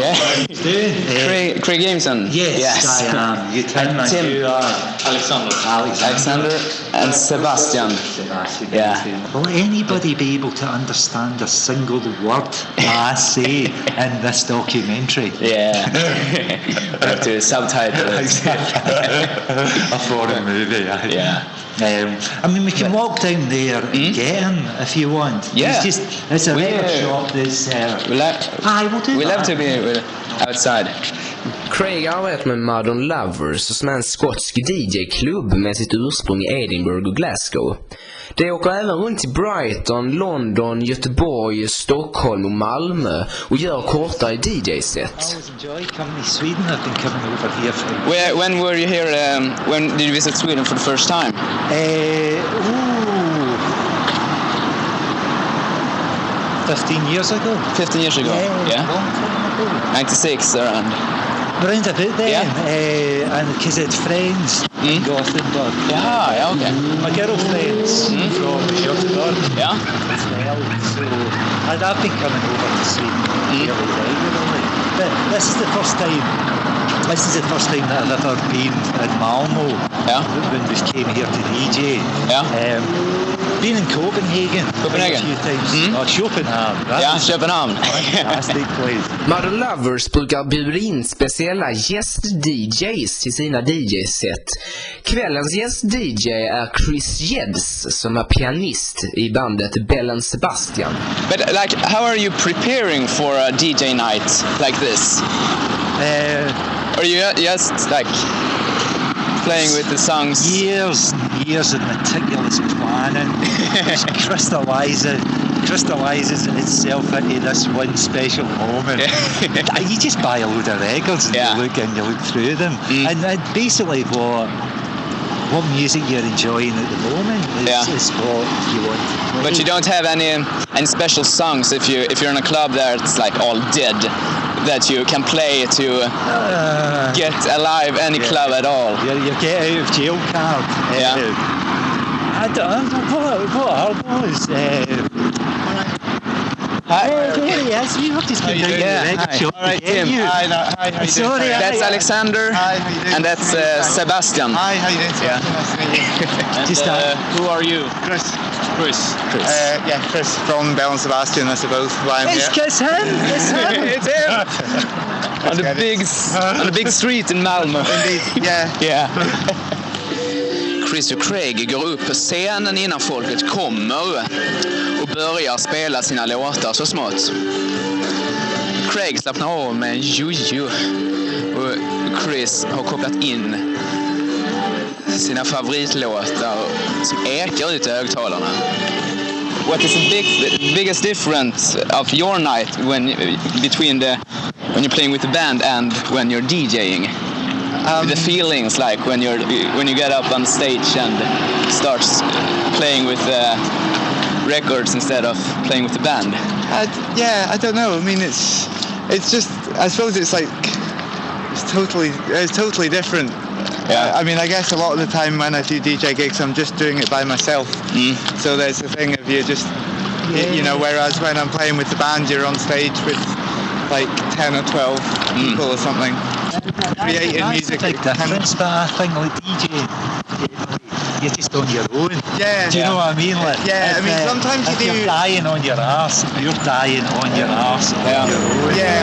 Yeah. Craig Jamieson. Yes, I am. You Tim, and Tim. You are Alexander and Sebastian. Yeah. Will anybody be able to understand a single word I say in this documentary? Yeah. We have to subtitle it. A foreign movie. Yeah. I mean, we can walk down there and get him if you want. Yeah. It's a record shop that's... We'll have to be outside. Craig arbetar med Modern Lovers som är en skotsk DJ-klubb med sitt ursprung i Edinburgh och Glasgow. De åker även runt i Brighton, London, Göteborg, Stockholm och Malmö och gör kortare DJ-set. I always enjoy coming to Sweden. I've been coming over here for... When were you here? When did you visit Sweden for the first time? 15 years ago. 15 years ago? Yeah. Long time ago. 96 around. Around about then. And because it's friends in Gothenburg. Yeah, okay. My girlfriend's from Göteborg. Yeah. As well. So I've been coming over to Sweden really regularly. But this is the first time that I've ever been in Malmö. Yeah. When we came here to DJ. Yeah. Been in Copenhagen. A few times. Köpenhamn. Ja, Köpenhamn. Fantastic place. Modern Lovers brukar bjuda in speciella gäst-DJs till sina DJ-set. Kvällens gäst-DJ är Chris Geddes som är pianist i bandet Belle Sebastian. But like, how are you preparing for a DJ night like this? Or you just like playing with the songs? Years and years of meticulous planning crystallizes itself into this one special moment. You just buy a load of records and you look through them, and basically what music you're enjoying at the moment is what you want to play. But you don't have any special songs if you're in a club there it's like all dead that you can play to get alive any club at all. You get out of jail card. I don't know what are those. Yes, we have to speak down the record shop. All right, Tim. Hi, how you Sorry, doing? that's Alexander. Hi, how you doing? And that's Sebastian. Hi, how you doing? Nice to meet you. And who are you? Chris. Chris. Chris from Belle Sebastian, I suppose. Why I'm here. It's him. It's him. on the big street in Malmö. Indeed, yeah. Chris och Craig går upp på scenen innan folket kommer och börjar spela sina låtar så smått. Craig slappnar av med en jojo och Chris har kopplat in sina favoritlåtar som ekar ut i högtalarna. What is the biggest difference of your night when you're playing with the band and when you're DJing? The feelings like when you get up on stage and starts playing with records instead of playing with the band. I don't know. I mean, it's just. I suppose it's like it's totally different. Yeah. I mean, I guess a lot of the time when I do DJ gigs, I'm just doing it by myself. So there's the thing of you just, you know, whereas when I'm playing with the band, you're on stage with like 10 or 12 people or something. Creating music. That's a big difference, but I think like DJing, you're just on your own. Yeah. Do you know what I mean? Like, I mean, sometimes you do. You're dying on your arse. You're dying on your arse on your own. Yeah.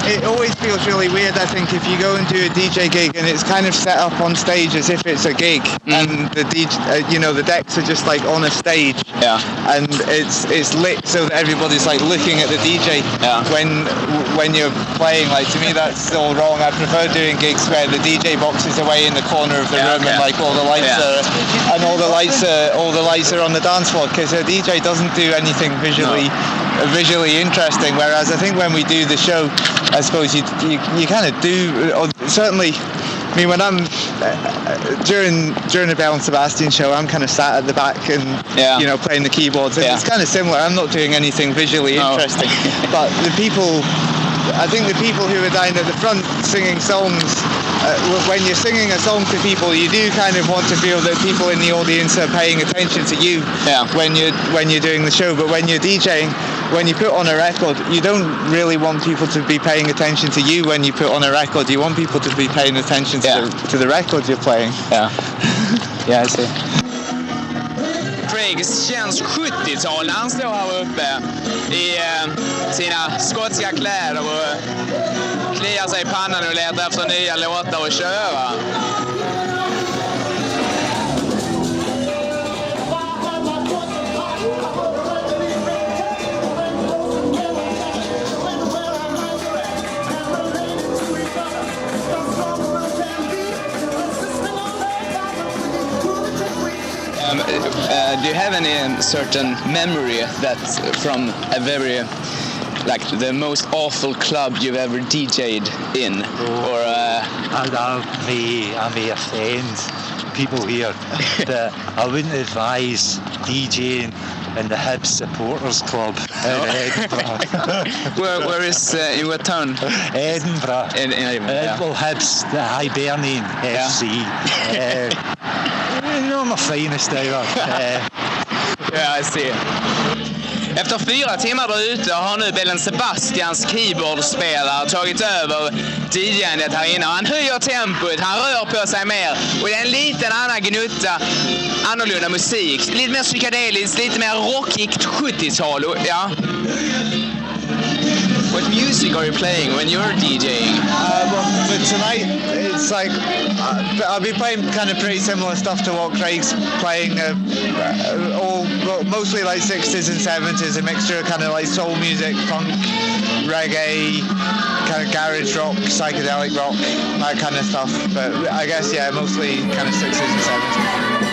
It always feels really weird, I think, if you go and do a DJ gig and it's kind of set up on stage as if it's a gig, and the DJ, the decks are just like on a stage, and it's lit so that everybody's like looking at the DJ when you're playing. Like, to me, that's all wrong. I prefer doing gigs where the DJ box is away in the corner of the room and like all the lights are, and all the lights are on the dance floor, because a DJ doesn't do anything visually interesting, whereas I think when we do the show, I suppose you kind of do, or certainly, I mean, when I'm during the Belle Sebastian show, I'm kind of sat at the back and playing the keyboards, and it's kind of similar. I'm not doing anything visually interesting, but the people I think the people who are down at the front singing songs, when you're singing a song to people, you do kind of want to feel that people in the audience are paying attention to you when you're doing the show. But when you're DJing, when you put on a record, you don't really want people to be paying attention to you when you put on a record. You want people to be paying attention to the record you're playing. Yeah. Yeah, I see. Craig känns 70-tal när han står här uppe i sina skotska kläder och kliar sig i pannan och letar efter nya låtar att köra. Do you have any certain memory that's from a very, like the most awful club you've ever DJ'd in? I may offend people here, but I wouldn't advise DJing in the Hibs Supporters Club in Edinburgh. Where is, in what town? Edinburgh. In Edinburgh, Well, Hibs, the Hibernian FC. Not my finest hour. Yeah, I see. Efter 4 timmar där ute har nu Belle Sebastians keyboardspelare tagit över DJ:andet här inne. Han höjer tempot, han rör på sig mer och det är en liten annan gnutta annorlunda musik. Lite mer psykedeliskt, lite mer rockigt 70-tal. Ja. What music are you playing when you're DJing? For tonight, it's like I'll be playing kind of pretty similar stuff to what Craig's playing. Mostly like 60s and 70s, a mixture of kind of like soul music, funk, reggae, kind of garage rock, psychedelic rock, that kind of stuff. But I guess mostly kind of 60s and 70s.